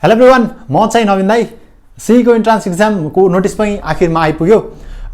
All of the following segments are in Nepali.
हेलो एभ्रिवान, म चाहिँ नवीन दाई। CEE को इन्ट्रान्स एक्जामको नोटिस पनि आखिरमा आइपुग्यो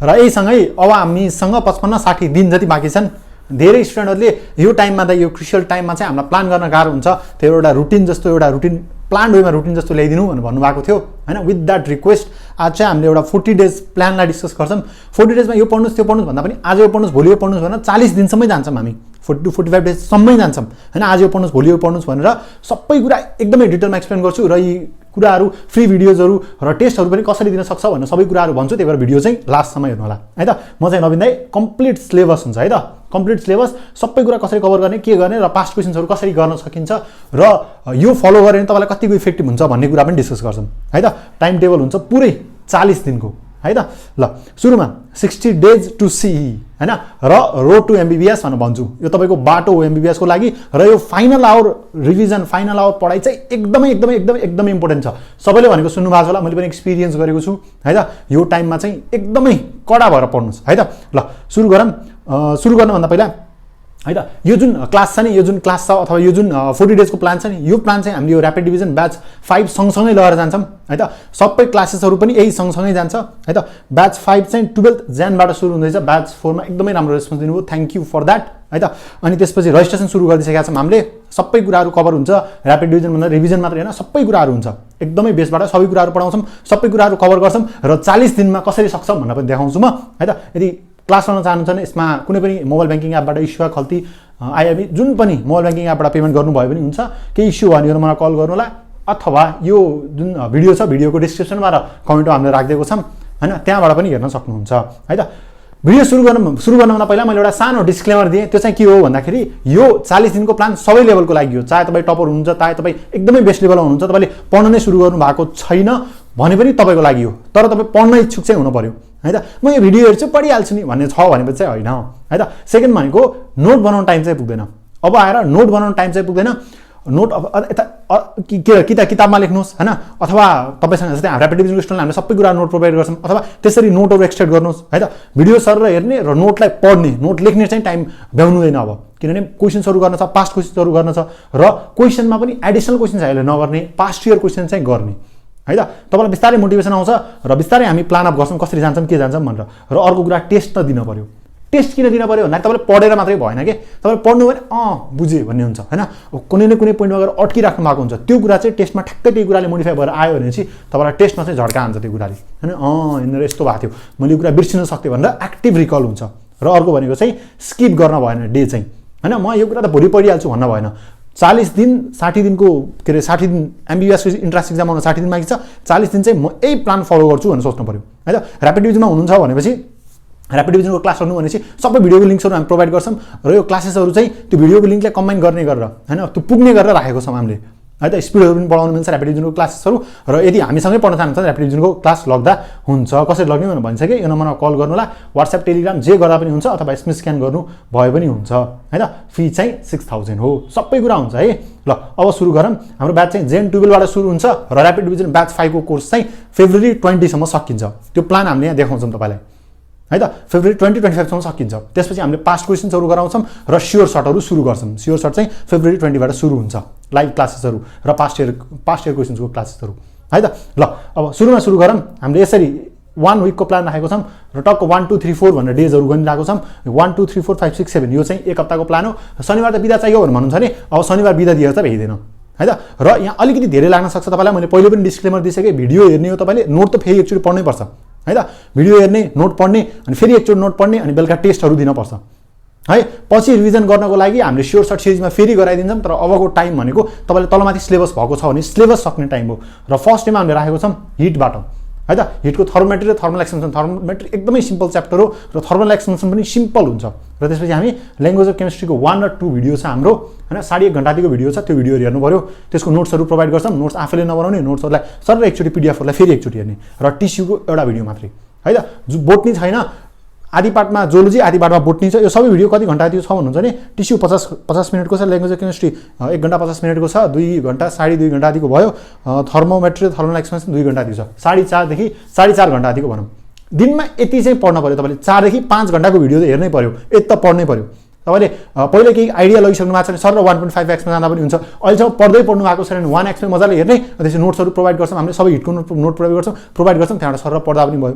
र यहीसँगै अब हामीसँग 55-60 दिन जति बाँकी छन्। धेरै स्टुडेन्टहरूले यो टाइममा त यो क्रुसियल टाइममा चाहिँ हामीलाई प्लान गर्न गाह्रो हुन्छ, त्यो एउटा रुटिन जस्तो एउटा रुटिन प्लान वेमा रुटिन जस्तो ल्याइदिनु भनेर भन्नुभएको थियो हैन। विथ द्याट रिक्वेस्ट आज चाहिँ हामीले एउटा 40 डेज प्लानलाई डिस्कस गर्छौं। 40 डेजमा यो पढ्नुस् त्यो पढ्नुस् भन्दा पनि आज यो पढ्नुस् भोलि यो पढ्नुस् भनेर 40 दिनसम्मै जान्छौं हामी। 40 to 45 डेज सम्मै जान्छौं हैन। आज यो पढ्नुस् भोलि यो पढ्नुस् भनेर सबै कुरा एकदमै डिटेलमा एक्सप्लेन गर्छु र यी कुराहरू फ्री भिडियोजहरू र टेस्टहरू पनि कसरी दिन सक्छ भन्ने सबै कुराहरू भन्छु। त्यही भएर भिडियो चाहिँ लास्टसम्म हेर्नु होला है त। म चाहिँ नवीन दाई। कम्प्लिट सिलेबस हुन्छ है त। कम्प्लिट सिलेबस सबै कुरा कसरी कभर गर्ने, के गर्ने र पास्ट क्वेशन्सहरू कसरी गर्न सकिन्छ र यो फलो गरेर तपाईँलाई कतिको इफेक्टिभ हुन्छ भन्ने कुरा पनि डिस्कस गर्छौं है त। टाइम टेबल हुन्छ पुरै 40 दिनको है त। ल सुरुमा 60 डेज टु CEE हैन र रोड टु MBBS भनेर भन्छु। यो तपाईको बाटो हो MBBS को लागि र यो final hour revision, final hour पढाइ चाहिँ एकदमै इम्पोर्टेन्ट छ। सबैले भनेको सुन्नु भएको छ होला, मैले पनि एक्सपिरियन्स गरेको छु है त। यो टाइममा चाहिँ एकदमै कडा भएर पढ्नुस् है त। ल सुरु गर्नुभन्दा पहिला है त, यो जुन क्लास छ नि, यो जुन क्लास छ अथवा यो जुन 40 डेजको प्लान छ नि, यो प्लान चाहिँ हामीले यो र्यापिड डिभिजन ब्याच 5 सँगसँगै लगेर जान्छौं है त। सबै क्लासेसहरू पनि यही सँगसँगै जान्छ है त। ब्याच 5 चाहिँ 12 जनवरीबाट सुरु हुँदैछ। ब्याच 4 मा एकदमै राम्रो रेस्पोन्स दिनुभयो, थ्यांक यू फर दैट है त। अनि त्यसपछि रजिस्ट्रेसन सुरु गरिसकेका छौं हामीले। सबै कुराहरू कभर हुन्छ। र्यापिड डिभिजन भन्दा रिभिजन मात्र हैन, सबै कुराहरू हुन्छ। एकदमै बेसबाट सबै कुराहरू पढाउँछौं, सबै कुराहरू कभर गर्छौं र 40 दिनमा कसरी सक्छौं भनेर पनि देखाउँछु म है त। यदि क्लास गर्न चाहनुहुन्छ भने यसमा कुनै पनि मोबाइल ब्याङ्किङ एपबाट इस्युवा खल्ती आइएबी जुन पनि मोबाइल ब्याङ्किङ एपबाट पेमेन्ट गर्नुभयो भने हुन्छ। केही इस्यु भयो भने मलाई कल गर्नु होला अथवा यो जुन भिडियो छ भिडियोको डिस्क्रिप्सनमा र कमेन्टमा हामीले राखिदिएको छौं हैन, त्यहाँबाट पनि हेर्न सक्नुहुन्छ है त। भिडियो सुरु गर्नुभन्दा पहिला मैले एउटा सानो डिस्क्लेमर दिएँ। त्यो चाहिँ के हो भन्दाखेरि यो 40 दिनको प्लान सबै लेभलको लागि हो। चाहे तपाईँ टपर हुनुहुन्छ, चाहे तपाईँ एकदमै बेस्ट लेभलमा हुनुहुन्छ, तपाईँले पढ्न नै सुरु गर्नु भएको छैन भने पनि तपाईँको लागि हो। तर तपाईँ पढ्न इच्छुक चाहिँ हुनु पर्यो है त। म यो भिडियो हेर्छु पढिहाल्छु नि भन्ने छ भनेपछि चाहिँ होइन है त। सेकेन्ड भनेको नोट बनाउन टाइम चाहिँ पुग्दैन। अब आएर नोट बनाउन टाइम चाहिँ पुग्दैन। नोट यता किताबमा लेख्नुहोस् हैन, अथवा तपाईसँग जस्तै र्यापिड डिभिजनको स्टुडेन्टले हामीले सबै कुरा नोट प्रोभाइड गर्छौं, अथवा त्यसरी नोटहरू एक्सट्र्याक्ट गर्नुहोस् है त। भिडियो सर हेर्ने र नोटलाई पढ्ने, नोट लेख्ने चाहिँ टाइम भ्याउनुहुँदैन अब, किनभने क्वेशन्सहरू गर्न छ, पास्ट क्वेशन्सहरू गर्न छ र क्वेशनमा पनि एडिसनल क्वेशन चाहिँ अहिले नगर्ने, पास्ट इयर क्वेशन चाहिँ गर्ने है त। तपाईलाई बिस्तारै मोटिभेसन आउँछ र बिस्तारै हामी प्लान अप गर्छौं कसरी जान्छौं के जान्छौं भनेर। र अर्को कुरा टेस्ट त दिन पर्यो। टेस्ट किन दिन पर्यो भन्दा तपाईले पढेर मात्रै भएन के, तपाईले पढ्नु भने बुझे भन्ने हुन्छ हैन। कुनै न कुनै पोइन्टमा गएर अड्किराख्नु भएको हुन्छ। त्यो कुरा चाहिँ टेस्टमा ठ्याक्कै त्यही कुराले मोडिफाई भएर आयो भने चाहिँ तपाईलाई टेस्टमा चाहिँ झड्का हान्छ त्यो कुराले हैन। यिनीहरु यस्तो भएको थियो, मैले यो कुरा बिर्सिन सक्थे भनेर एक्टिभ रिकल हुन्छ। र अर्को भनेको चाहिँ स्किप गर्न भएन डे चाहिँ हैन। म यो कुरा त भोलि पढिहाल्छु भन्न भएन। 40 दिन 60 दिनको के अरे 60 दिन MBBS इन्ट्रान्स एक्जाम आउन 60 दिन बाँकी छ। 40 दिन चाहिँ म यही प्लान फलो गर्छु भनेर सोच्नु पर्यो है त। र्यापिड डिभिजनमा हुनुहुन्छ भनेपछि र्यापिड डिभिजनको क्लास गर्नु भनेपछि सबै भिडियोको लिंक्सहरू हामी प्रोभाइड गर्छौं र यो क्लासेसहरू चाहिँ त्यो भिडियोको लिंकलाई कम्बाइन गर्ने गरेर हैन, त्यो पुग्ने गरेर राखेको छौं हामीले है त। स्पिडहरू पनि बढाउनु मिल्छ र्यापिड डिभिजनको क्लासेसहरू। र यदि हामीसँगै पढ्न चाहनुहुन्छ भने र्यापिड डिभिजनको क्लास लग्दा हुन्छ। कसरी लग्ने भनेर भनिसके, यो नम्बरमा कल गर्नु होला, WhatsApp टेलिग्राम जे गर्दा पनि हुन्छ, अथवा SMS स्क्यान गर्नु भयो पनि हुन्छ है त। फी चाहिँ 6000 हो। सबै कुरा हुन्छ है। ल अब सुरु गरौँ। हाम्रो ब्याच चाहिँ Gen 12 बाट सुरु हुन्छ र र्यापिड डिभिजन ब्याच 5 को कोर्स चाहिँ फेब्रुअरी 20 सम्म सकिन्छ। त्यो प्लान हामीले यहाँ देखाउँछौं तपाईलाई है त। फेब्रुअरी 20-25 सम्म सकिन्छ। त्यसपछि हामीले पास्ट क्वेशन्सहरू गराउँछौं र स्योर सर्टहरू सुरु गर्छौं। स्योर सर्ट चाहिँ फेब्रुअरी 20 बाट सुरु हुन्छ। लाइभ क्लासेसहरू र पास्ट इयर क्वेशन्सको क्लासेसहरू है त। ल अब सुरु गरौँ। हामीले यसरी 1 विकको प्लान राखेको छौं र टक्क 1 2 3 4 भनेर डेजहरू गनिरहेको छौं। 1 2 3 4 5 6 7 यो चाहिँ एक हप्ताको प्लान हो। शनिबार त बिदा चाहियो भनेर भन्नुहुन्छ नि, अब शनिबार बिदा दिएर त भ्याइदैन है त। र यहाँ अलिकति धेरै लाग्न सक्छ तपाईलाई। मैले पहिले पनि डिस्क्लेमर दिइसके, भिडियो हेर्ने हो तपाईले, नोट त फेरि एकचोटी पढ्नै पर्छ है त। भिडियो हेर्ने, नोट पढ्ने, अनि फेरि एकचोटी नोट पढ्ने, अनि बेलुका टेस्टहरू दिन पर्छ है। पछि रिभिजन गर्नको लागि हामीले स्योर सर्ट सिरिजमा फेरि गराइदिन्छौं। तर अबको टाइम भनेको तपाईले तलमाथि सिलेबस भएको छ भने सिलेबस सक्ने टाइम हो। र फर्स्ट टाइममा हामीले राखेको छौं हिटबाट है त। हिटको थर्मोमेट्री र थर्मल एक्सपेन्सन। थर्मोमेट्री एकदमै सिम्पल च्याप्टर हो र थर्मल एक्सपेन्सन पनि सिम्पल हुन्छ। र त्यसपछि हामी ल्याङ्ग्वेज अफ केमिस्ट्रीको 1 र 2 भिडियो छ हाम्रो हैन। 1.5 घण्टाको भिडियो छ, त्यो भिडियो हेर्नु पर्यो। त्यसको नोट्सहरू प्रोभाइड गर्छौं। नोट्स आफैले नबनाउने, नोट्सहरूलाई सर एकचोटी PDF हरूलाई फेरि एकचोटी हेर्ने र टिस्युको एउटा भिडियो मात्रै है त। बोटनी छैन, आधी पार्टमा जोलोजी, आधी पार्टमा बोटनी छ। यो सबै भिडियो कति घण्टा दियो छ भन्नुहुन्छ भने टिस्यु 50 मिनेटको छ, ल्याङ्ग्वेज अफ केमिस्ट्री 1 घण्टा 50 मिनेटको छ, 2 घण्टा 2.5 घण्टा आदिको भयो। थर्मोमेट्री थर्मल एक्सपेन्सन 2 घण्टा दियो छ। 4.5 देखि 4.5 घण्टा आदिको भनौं। दिनमा यति चाहिँ पढ्न पर्यो तपाईले। 4 देखि 5 घण्टाको भिडियो त हेर्नै पर्यो, यति त पढ्नै पर्यो तपाईँले पहिले केही आइडिया लगिसक्नु भएको छ भने सर 1.5x मा जाँदा पनि हुन्छ। अहिलेसम्म पढ्दै पढ्नु भएको छैन भने 1x मा मजाले हेर्ने, त्यसपछि नोट्सहरू प्रोभाइड गर्छौँ हामीले, सबै हिटको नोट प्रोभाइड गर्छौँ, त्यहाँबाट सर पढ्दा पनि भयो।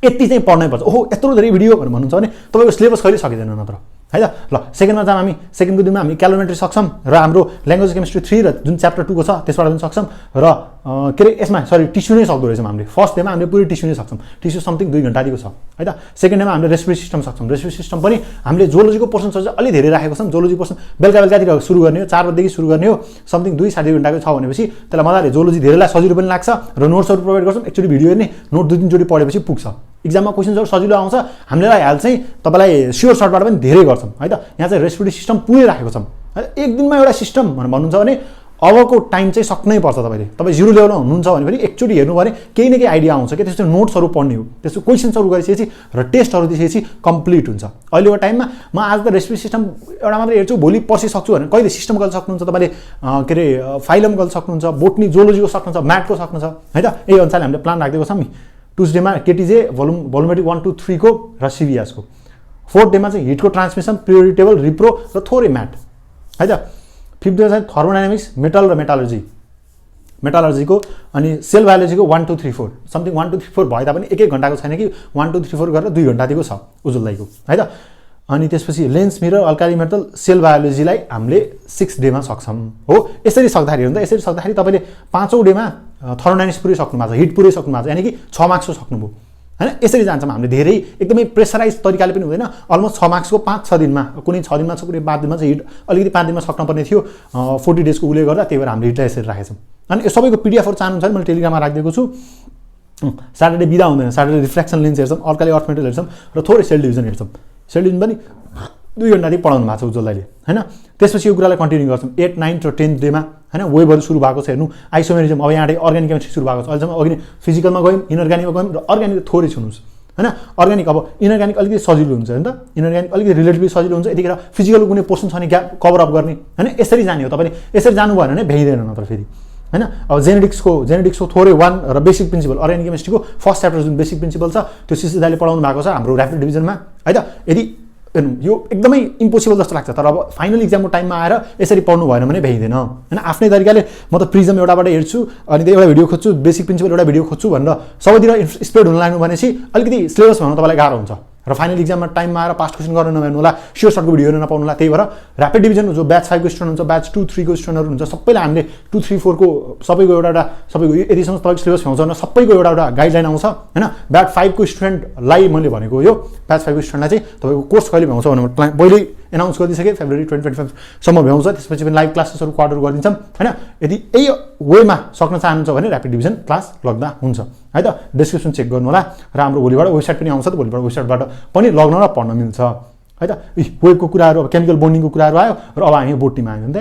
यति चाहिँ पढ्नै पर्छ। ओहो यत्रो धेरै भिडियो भनेर भन्नुहुन्छ भने तपाईँको सिलेबस कहिले सकिँदैन नत्र, है त। ल सेकेन्डमा जाम हामी, सेकेन्डको दिनमा हामी क्यालोमेट्री सक्छौँ र हाम्रो ल्याङ्ग्वेज केमिस्ट्री 3 र जुन च्याप्टर 2 को छ त्यसबाट पनि सक्छौँ र के अरे यसमा सरी टिस्यु नै सक्दो रहेछौँ हामीले। फर्स्ट डेमा हामीले पुरै टिस्यु नै सक्छौँ, टिस्यु समथिङ 2 घन्टाको छ, है त। सेकेन्ड डेमा हामीले रेस्पिरेटरी सिस्टम सक्छौँ, रेस्पिरेटरी सिस्टम पनि हामीले जोलोजीको पोर्सन चाहिँ अलि धेरै राखेको छौँ। जोलोजी पोर्सन बेलुकातिर सुरु गर्ने हो, 4 बजेदेखि सुरु गर्ने हो, समथिङ 2-2.5 घन्टाको छ भनेपछि त्यसलाई मजाले जोलोजी धेरैलाई सजिलो पनि लाग्छ र नोट्सहरू प्रोभाइड गर्छौँ। एकचोटि भिडियो हेर्ने, नोट 2-3 चोटि पढेपछि पुग्छ। एक्जाममा क्वेसन्सहरू सजिलो आउँछ, हामीले हाल चाहिँ तपाईँलाई स्योर सर्टबाट पनि धेरै गर्छौँ, है त। यहाँ चाहिँ रेस्पिरेटरी सिस्टम पुरै राखेको छौँ, एक दिनमा एउटा सिस्टम भनेर भन्नुहुन्छ भने अबको टाइम चाहिँ सक्नै पर्छ। तपाईँ 0 लेभलमा हुनुहुन्छ भने पनि एकचोटि हेर्नु भने केही न केही आइडिया आउँछ कि त्यसपछि नोट्सहरू पढ्ने हो, त्यसको क्वेसन्सहरू गरिसकेपछि र टेस्टहरू दिइसकेपछि कम्प्लिट हुन्छ। अहिलेको टाइममा म आज त रेस्पिरेटरी सिस्टम एउटा मात्रै हेर्छु, भोलि पर्सि सक्छु भने कहिले सिस्टम गर्न सक्नुहुन्छ तपाईँले, के अरे फाइलम गर्न सक्नुहुन्छ, बोटनी जोलोजीको सक्नुहुन्छ, म्याथको सक्नुहुन्छ, है त। यही अनुसारले हामीले प्लान राखिदिएको छौँ नि। ट्युसडेमा केटिजे भोल्युमेट्रिक 1, 2, 3 को र सिबिएसको। फोर्थ डेमा चाहिँ हिटको ट्रान्समिसन, पिरियोडिक टेबल, रिप्रो र थोरै म्याथ, है त। फिफ्थ डेमा चाहिँ थर्मोडाइनामिक्स, मेटल र मेटालर्जीको अनि सेल बायोलोजीको 1, 2, 3, 4 समथिङ 1, 2, 3, 4 भए तापनि 1-1 घन्टाको छैन कि 1, 2, 3, 4 गरेर 2 घन्टाको छ उजुल दाइको, है त। अनि त्यसपछि lens mirror, alkali metal, cell बायोलोजीलाई हामीले 6 डेमा सक्छौँ हो। यसरी सक्दाखेरि हुन्छ, यसरी सक्दाखेरि तपाईँले 5औं डेमा थर्मोडाइनामिक्स पुरै सक्नु भएको छ, हिट पुरै सक्नु भएको छ, यानि कि 6 मार्क्सको सक्नुभयो, हैन। यसरी जान्छौँ हामीले, धेरै एकदमै प्रेसराइज तरिकाले पनि हुँदैन। अलमोस्ट 6 मार्क्सको 5-6 दिनमा, कुनै 6 दिनमा छ, कुनै 5 दिनमा चाहिँ हिट अलिकति 5 दिनमा सक्नुपर्ने थियो 40 डेजको उसले गर्दा, त्यही भएर हामीले हिटलाई यसरी राखेछौँ। अनि यो सबैको पिडिएफहरू चाहनुहुन्छ भने मैले टेलिग्राममा राखिदिएको छु। स्याटरडे बिदा हुँदैन, स्याटरडे रिफ्लेक्सन लेन्स हेर्छौँ, अल्काली अर्थ मेटल हेर्छौँ र थोरै सेल डिभिजन हेर्छौँ। सेल डिभिजन पनि 2 घन्टादेखि पढाउनु भएको छ उज्जवल दाइले, हैन। त्यसपछि यो कुरालाई कन्टिन्यू गर्छौँ 8, 9 र 10 डेमा, हैन। वेबहरू सुरु भएको छ हेर्नु, आइसोमेरिजम, अब यहाँ अर्ग्यानिक केमिस्ट्री सुरु भएको छ। अहिलेसम्म अघि फिजिकलमा गयौँ, इनअर्ग्यानिकमा गयौँ र अर्ग्यानिक थोरै छुनुहोस्, हैन। अर्ग्यानिक अब इनअर्ग्यानिक अलिकति सजिलो हुन्छ नि त, इनअर्ग्यानिक अलिकति रिलेटिभली सजिलो हुन्छ। यतिखेर फिजिकलको कुनै पोर्सन छ भने ग्याप कभर अप गर्ने, हैन। यसरी जाने हो, तपाईँले यसरी जानु भएन भने भ्याइँदैन नत्र फेरि, हैन। अब जेनेटिक्सको थोरै 1 र बेसिक प्रिन्सिपल, अर्ग्यानिक केमिस्ट्रीको फर्स्ट च्याप्टर जुन बेसिक प्रिन्सिपल छ त्यो सिसी दाइले पढाउनु भएको छ हाम्रो ऱ्यापिड डिभिजनमा, है त। यदि यो एकदमै इम्पोसिबल जस्तो लाग्छ, तर अब फाइनल इक्जामको टाइममा आएर यसरी पढ्नु भएन भने भ्याइँदैन, हैन। आफ्नै तरिकाले म त प्रिजम एउटाबाट हेर्छु अनि त्यो एउटा भिडियो खोज्छु, बेसिक प्रिन्सिपल एउटा भिडियो खोज्छु भनेर सबैतिर स्प्रेड हुन लाग्नु भनेपछि अलिकति सिलेबस भन्न तपाईँलाई गाह्रो हुन्छ र फाइनल इक्जाममा टाइममा आएर पास्ट क्वेसन गर्न नभ्याउनु होला, स्योर सर्टको भिडियो हेर्न नपाउनु होला। त्यही भएर ऱ्यापिड डिभिजन जो ब्याच 5 को स्टुडेन्ट हुन्छ, ब्याच 2, 3 को स्टुडेन्टहरू हुन्छ, सबैलाई हामीले 2, 3, 4 को सबैको एउटा सबैको यतिसम्म तपाईँको सिलेबस भ्याउँछ भने सबैको एउटा गाइडलाइन आउँछ, हैन। ब्याच 5 को स्टुडेन्टलाई मैले भनेको यो ब्याच 5 को स्टुडेन्टलाई चाहिँ तपाईँको कोर्स कहिले भ्याउँछ भनेर पहिले एनाउन्स गरिदिइसकेँ, फेब्रुअरी 2025 सम्म भ्याउँछ। त्यसपछि पनि लाइभ क्लासेसहरू क्वार्टर गरिदिन्छौँ, हैन। यदि यही वेमा सक्न चाहनुहुन्छ भने ऱ्यापिड डिभिजन क्लास लग्दा हुन्छ, है त। डिस्क्रिप्सन चेक गर्नु होला र हाम्रो भोलिबाट वेबसाइट पनि आउँछ, त भोलिबाट वेबसाइटबाट पनि लग्न र पढ्न मिल्छ, है त। वेबको कुराहरू, अब केमिकल बोन्डिङको कुराहरू आयो र अब हामी बोटनीमा आयौँ नि त,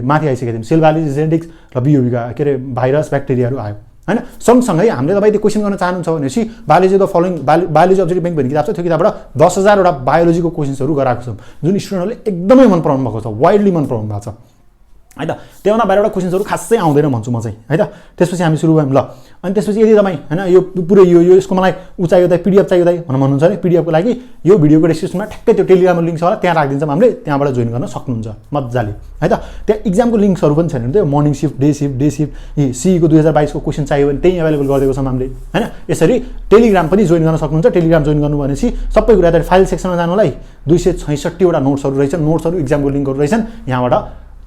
माथि आइसकेको थियौँ सेल बायोलोजी, जेनेटिक्स र बिओबीका के अरे भाइरस ब्याक्टेरियाहरू आयो, हैन। सँगसँगै हामीले तपाईँले क्वेसन गर्न चाहनुहुन्छ भनेपछि biology the following biology objective bank भन्ने किताब छ, त्यो किताबबाट 10,000 वटा बायोलोजीको क्वेसन्सहरू गराएको छौँ जुन स्टुडेन्टहरूले एकदमै मन पराउनु भएको छ, वाइडली मन पराउनु भएको छ, है त। त्योभन्दा बाहिरबाट क्वेसन्सहरू खासै आउँदैन भन्छु म चाहिँ, है त। त्यसपछि हामी सुरु भयौँ ल। अनि त्यसपछि यदि तपाईँ हैन यो पुरै यो यसको मलाई चाहियो दाइ पिडिएफ चाहियो दाइ भनेर भन्नुहुन्छ भने पिडिएफको लागि यो भिडियोको डिस्क्रिप्सनमा ठ्याक्कै त्यो टेलिग्रामको लिङ्क छ होला, त्यहाँ राखिदिन्छौँ हामीले, त्यहाँबाट जोइन गर्न सक्नुहुन्छ मजाले, है त। त्यहाँ इक्जामको लिङ्क्सहरू पनि छैन त्यो morning shift, day shift, CEE को 2022 को क्वेसन चाहियो भने त्यही एभाइलेबल गरिदिएको छौँ हामीले, हैन। यसरी टेलिग्राम पनि जोइन गर्न सक्नुहुन्छ। टेलिग्राम जोइन गर्नु भनेपछि सबै कुरा त फाइल सेक्सनमा जानु होला है, 266 वटा नोट्सहरू रहेछन्, नोट्सहरू इक्जामको लिङ्कहरू रहेछन्, यहाँबाट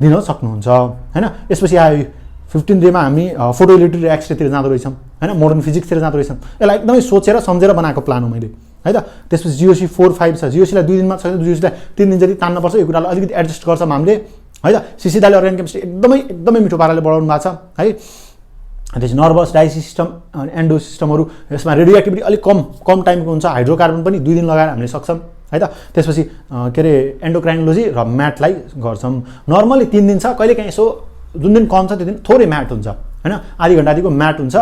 दिन सक्नुहुन्छ, हैन। यसपछि आयो 15 डेमा हामी फोटो इलेक्ट्रिक एक्सरेतिर जाँदो रहेछौँ, हैन। मोडर्न फिजिक्सतिर जाँदो रहेछौँ। यसलाई एकदमै सोचेर सम्झेर बनाएको प्लान हो मैले, है त। त्यसपछि जिओसी 4, 5 छ, जिओसीलाई 2 दिनमा छैन, जिओसीलाई 3 दिन जति तान्नुपर्छ, यो कुरालाई अलिकति एडजस्ट गर्छौँ हामीले, है त। सिसी दाइले अर्ग्यानिक केमिस्ट्री एकदमै मिठो पाराले बढाउनु भएको छ, है। त्यसपछि नर्भस डाइजेस्टिभ सिस्टम अनि एन्डो सिस्टमहरू, यसमा रेडियोएक्टिभिटी अलिक कम टाइमको हुन्छ, हाइड्रोकार्बन पनि 2 दिन लगाएर हामीले सक्छौँ, है त। त्यसपछि के अरे एन्डोक्राइनोलोजी र म्याथलाई गर्छौँ। नर्मली 3 दिन छ, कहिले काहीँ यसो जुन दिन कम छ त्यो दिन थोरै म्याथ हुन्छ, हैन। आधी घन्टादेखिको म्याथ हुन्छ।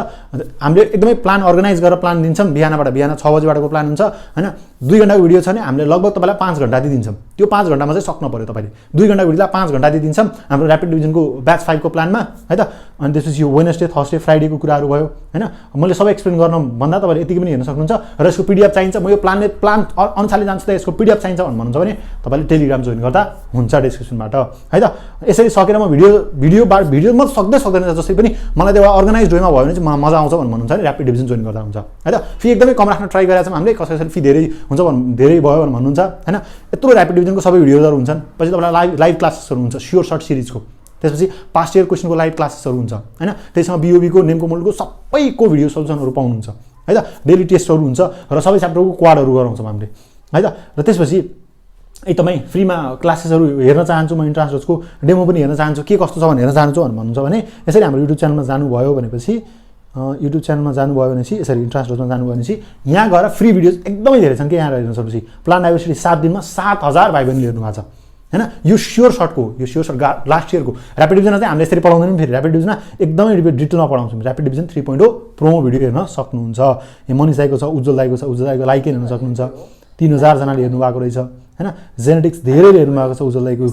हामीले एकदमै प्लान अर्गनाइज गरेर प्लान दिन्छौँ, बिहान 6 बजेबाटको प्लान हुन्छ, हैन। 2 घण्टाको भिडियो छ भने हामीले लगभग तपाईँलाई 5 घण्टा दिन्छौँ। त्यो 5 घण्टामा चाहिँ सक्नु पर्यो तपाईँले। 2 घण्टाको भिडियोलाई 5 घण्टा दिन्छौँ हाम्रो ऱ्यापिड डिभिजनको ब्याच 5 को प्लानमा है त। अनि त्यसपछि यो वेडनेसडे थर्सडे फ्राइडेको कुराहरू भयो हैन। मैले सबै एक्सप्लेन गर्न भन्दा तपाईँले यतिकै पनि हेर्न सक्नुहुन्छ। र यसको पीडीएफ चाहिन्छ, म यो प्लान अनुसारले जान्छु त यसको पीडीएफ चाहिन्छ भन्नुहुन्छ भने तपाईँले टेलिग्राम जोइन गर्दा हुन्छ डिस्क्रिप्सनबाट है त। यसरी सकेर म भिडियो म सक्दैन जसै पनि मलाई त्यो अर्गनाइज वेमा भयो भने चाहिँ मजा आउँछ भन्नुहुन्छ भने ऱ्यापिड डिभिजन जोइन गर्दा हुन्छ है त। फी एकदमै कम राख्न ट्राई गरेका छौँ हामीले, कसैले फी धेरै हुन्छ धेरै भयो भनेर भन्नुहुन्छ हैन। यत्रो ऱ्यापिड डिभिजनको सबै भिडियोहरू हुन्छन्। पछि तपाईँलाई लाइभ क्लासेसहरू हुन्छ स्योर सर्ट सिरिजको, त्यसपछि पास्ट इयर क्वेसनको लाइभ क्लासेसहरू हुन्छ हैन। त्यसमा बीओबीको नेमको मोडलको सबैको भिडियो सल्युसनहरू पाउनुहुन्छ है त। डेली टेस्टहरू हुन्छ र सबै च्याप्टरको क्वाडहरू गराउँछौँ हामीले है त। र त्यसपछि एकदमै फ्रीमा क्लासेसहरू हेर्न चाहन्छु म, इन्ट्रान्स रोजको डेमो पनि हेर्न चाहन्छु, के कस्तो छ भनेर हेर्न चाहन्छु भन्नुहुन्छ भने यसरी हाम्रो युट्युब च्यानलमा जानुभयो भनेपछि यसरी इन्ट्रान्स रोजमा जानुभयो भनेपछि यहाँ गएर फ्री भिडियोज एकदमै धेरै छन् कि यहाँ हेर्न सक्नुहुन्छ। प्लान डाइभर्सिटी 7 दिनमा 7000 भाइ बहिनीले हेर्नु भएको छ हैन। यो स्योर सर्टको लास्ट इयरको ऱ्यापिड डिभिजनमा चाहिँ हामीले यसरी पढाउँदैनौँ। फेरि ऱ्यापिड डिभिजनमा एकदमै डिटेलमा पढाउँछौँ। ऱ्यापिड डिभिजन 3.0 प्रोमो भिडियो हेर्न सक्नुहुन्छ। यहाँ मनिष दाइको छ, उज्जवल दाइको छ, उज्जवल दाइको लाइक हेर्न सक्नुहुन्छ। 3000 जनाले हेर्नु भएको रहेछ हैन। जेनेटिक्स धेरैले हेर्नु भएको छ, उज्जवल दाइको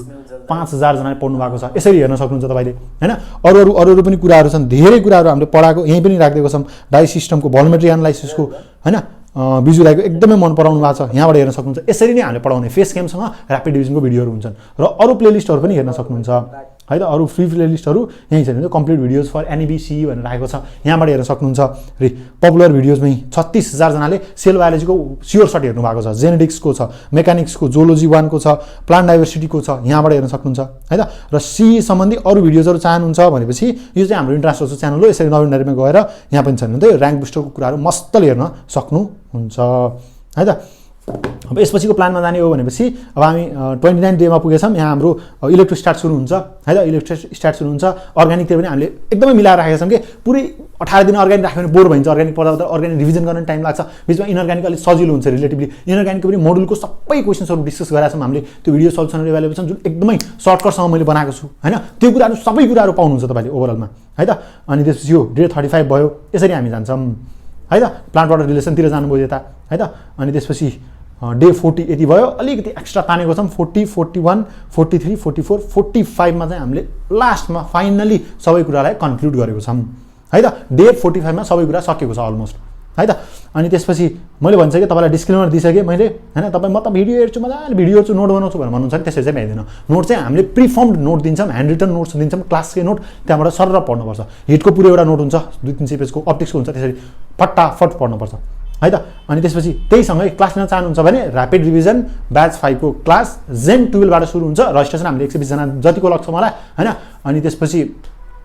5000 जनाले पढ्नु भएको छ। यसरी हेर्न सक्नुहुन्छ तपाईँले हैन। अरू पनि कुराहरू छन्, धेरै कुराहरू हामीले पढाएको यहीँ पनि राखिदिएको छौँ। डाइ सिस्टमको भोल्युमेट्री एनालाइसिसको हैन बिजु दाइको एकदमै मन पराउनु भएको छ, यहाँबाट हेर्न सक्नुहुन्छ। यसरी नै हामीले पढाउने फेस क्यामसँग ऱ्यापिड डिभिजनको भिडियोहरू हुन्छन्। र अरू प्लेलिस्टहरू पनि हेर्न सक्नुहुन्छ है त। अरू फ्री प्लेलिस्टहरू यहीँ छ, कम्प्लिट भिडियोज फर एनबीसी भनेर राखेको छ, यहाँबाट हेर्न सक्नुहुन्छ। र पपुलर भिडियोजमै 36000 जनाले सेल बायोलोजीको स्योर सर्ट हेर्नु भएको छ, जेनेटिक्सको छ, मेकानिक्सको, जोलोजी 1 को छ, प्लान्ट डाइभर्सिटीको छ, यहाँबाट हेर्न सक्नुहुन्छ है त। र सीई सम्बन्धी अरू भिडियोजहरू चाहनुहुन्छ भनेपछि यो चाहिँ हाम्रो इन्ट्रान्स रोजको च्यानल हो। यसरी नबिनडरीमा गएर यहाँ पनि छ भने त ऱ्याङ्क बुस्टरको कुराहरू मस्तले हेर्न सक्नुहुन्छ है त। अब यसपछिको प्लानमा जाने हो भनेपछि अब हामी 29 डेमा पुगेछौँ। यहाँ हाम्रो इलेक्ट्रो स्टार्ट सुरु हुन्छ है त। इलेक्ट्रो स्टार्ट सुरु हुन्छ। अर्ग्यानिकतिर पनि हामीले एकदमै मिलाएर राखेका छौँ कि पुरै 18 दिन अर्ग्यानिक राख्यो भने बोर भइन्छ। अर्ग्यानिक पढ्दा अर्ग्यानिक रिभिजन गर्न टाइम लाग्छ, बिचमा इनअर्ग्यानिक अलिक सजिलो हुन्छ रिलेटिभली। इनअर्ग्यानिकको पनि मोडुलको सबै क्वेसन्सहरू डिस्कस गरेका छौँ हामीले। त्यो भिडियो सल्युसनहरू एभाइलेबल छन् जुन एकदमै सर्टकटसँग मैले बनाएको छु हैन। त्यो कुराहरू सबै कुराहरू पाउनुहुन्छ तपाईँले ओभरअलमा है त। अनि त्यसपछि यो डे 35 भयो। यसरी हामी जान्छौँ है त। प्लान्ट वाटर रिलेसनतिर जानुभयो यता है त। अनि त्यसपछि डे 40 यति भयो। अलिकति एक्स्ट्रा तानेको छौँ 40, 41, 43, 44, 45 मा चाहिँ हामीले लास्टमा फाइनली सबै कुरालाई कन्क्लुड गरेको छौँ है त। डे 45 मा सबै कुरा सकेको छ अलमोस्ट है त। अनि त्यसपछि मैले भन्छ कि तपाईँलाई डिस्क्लेमर दिइसकेँ मैले हैन। तपाईँ म त भिडियो हेर्छु, मजाले भिडियो हेर्छु, नोट बनाउँछु भनेर भन्नुहुन्छ भने त्यसरी चाहिँ भ्याइँदैन। नोट चाहिँ हामीले प्रिफर्मड नोट दिन्छौँ, ह्यान्ड रिटन नोट्स दिन्छौँ, क्लासकै नोट, त्यहाँबाट सरर पढ्नुपर्छ। हिटको पुरै एउटा नोट हुन्छ 2-3 पेजको, अप्टिक्सको हुन्छ, त्यसरी फटाफट पढ्नुपर्छ है त। अनि त्यसपछि त्यहीसँगै क्लास लिन चाहनुहुन्छ भने ऱ्यापिड डिभिजन ब्याच 5 को क्लास जेन 12बाट सुरु हुन्छ। रजिस्ट्रेसन हामीले 120 जना जतिको लाग्छ मलाई हैन। अनि त्यसपछि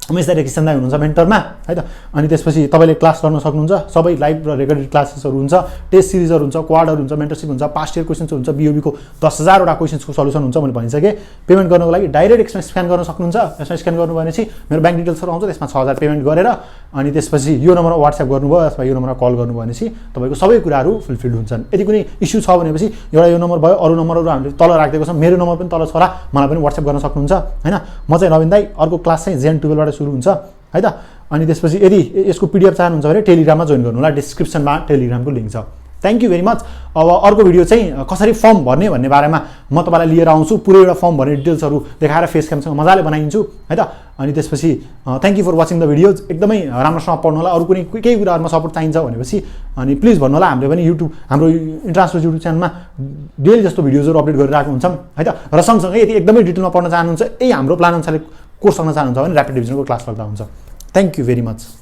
उमेश दाइ किसन दाइ हुनुहुन्छ मेन्टरमा है त। अनि त्यसपछि तपाईँले क्लास गर्न सक्नुहुन्छ। सबै लाइभ र रेकर्डेड क्लासेसहरू हुन्छ, टेस्ट सिरिजहरू हुन्छ, क्वाडहरू हुन्छ, मेन्टरसिप हुन्छ, पास्ट इयर क्वेसन्स हुन्छ, बीओबीको 10000 वटा क्वेसन्सको सल्युसन हुन्छ मैले भनिसकेँ। पेमेन्ट गर्नको लागि डाइरेक्ट यसमा स्क्यान गर्न सक्नुहुन्छ। यसमा स्क्यान गर्नु भनेपछि मेरो ब्याङ्क डिटेल्सहरू आउँछ, त्यसमा 6000 पेमेन्ट गरेर अनि त्यसपछि यो नम्बरमा व्हाट्सएप गर्नुभयो अथवा यो नम्बरमा कल गर्नुभयो भनेपछि तपाईँको सबै कुराहरू फुलफिल्ड हुन्छन्। यदि कुनै इस्यु छ भनेपछि एउटा यो नम्बर भयो, अरू नम्बरहरू हामीले तल राखिदिएको छौँ। मेरो नम्बर पनि तल छ, मलाई पनि व्हाट्सएप गर्न सक्नुहुन्छ हैन। म चाहिँ नवीन दाइ। अर्को क्लास चाहिँ जेन 12बाट सुरु हुन्छ है त। अनि त्यसपछि यदि यसको पीडीएफ चाहनुहुन्छ भने टेलिग्राममा जोइन गर्नु होला, डिस्क्रिप्सनमा टेलिग्रामको लिङ्क छ। Thank you very much. अब अर्को भिडियो चाहिँ कसरी फर्म भर्ने भन्ने बारेमा म तपाईँलाई लिएर आउँछु। पुरै एउटा फर्म भर्ने डिटेल्सहरू देखाएर फेस क्यामसँग मजाले बनाइदिन्छु है त। अनि त्यसपछि thank you for watching the videos. एकदमै राम्रोसँग पढ्नु होला। अरू कुनै केही कुराहरूमा सपोर्ट चाहिन्छ भनेपछि अनि प्लिज भन्नु होला। हामीले पनि हाम्रो इन्ट्रान्स युट्युब च्यानलमा डेली जस्तो भिडियोजहरू अपडेट गरिरहेको हुन्छौँ है त। र सँगसँगै यदि एकदमै डिटेलमा पढ्न चाहनुहुन्छ, यही हाम्रो प्लान अनुसारले कोर्स गर्न चाहनुहुन्छ भने ऱ्यापिड डिभिजनको क्लास गर्दा हुन्छ। Thank you very much.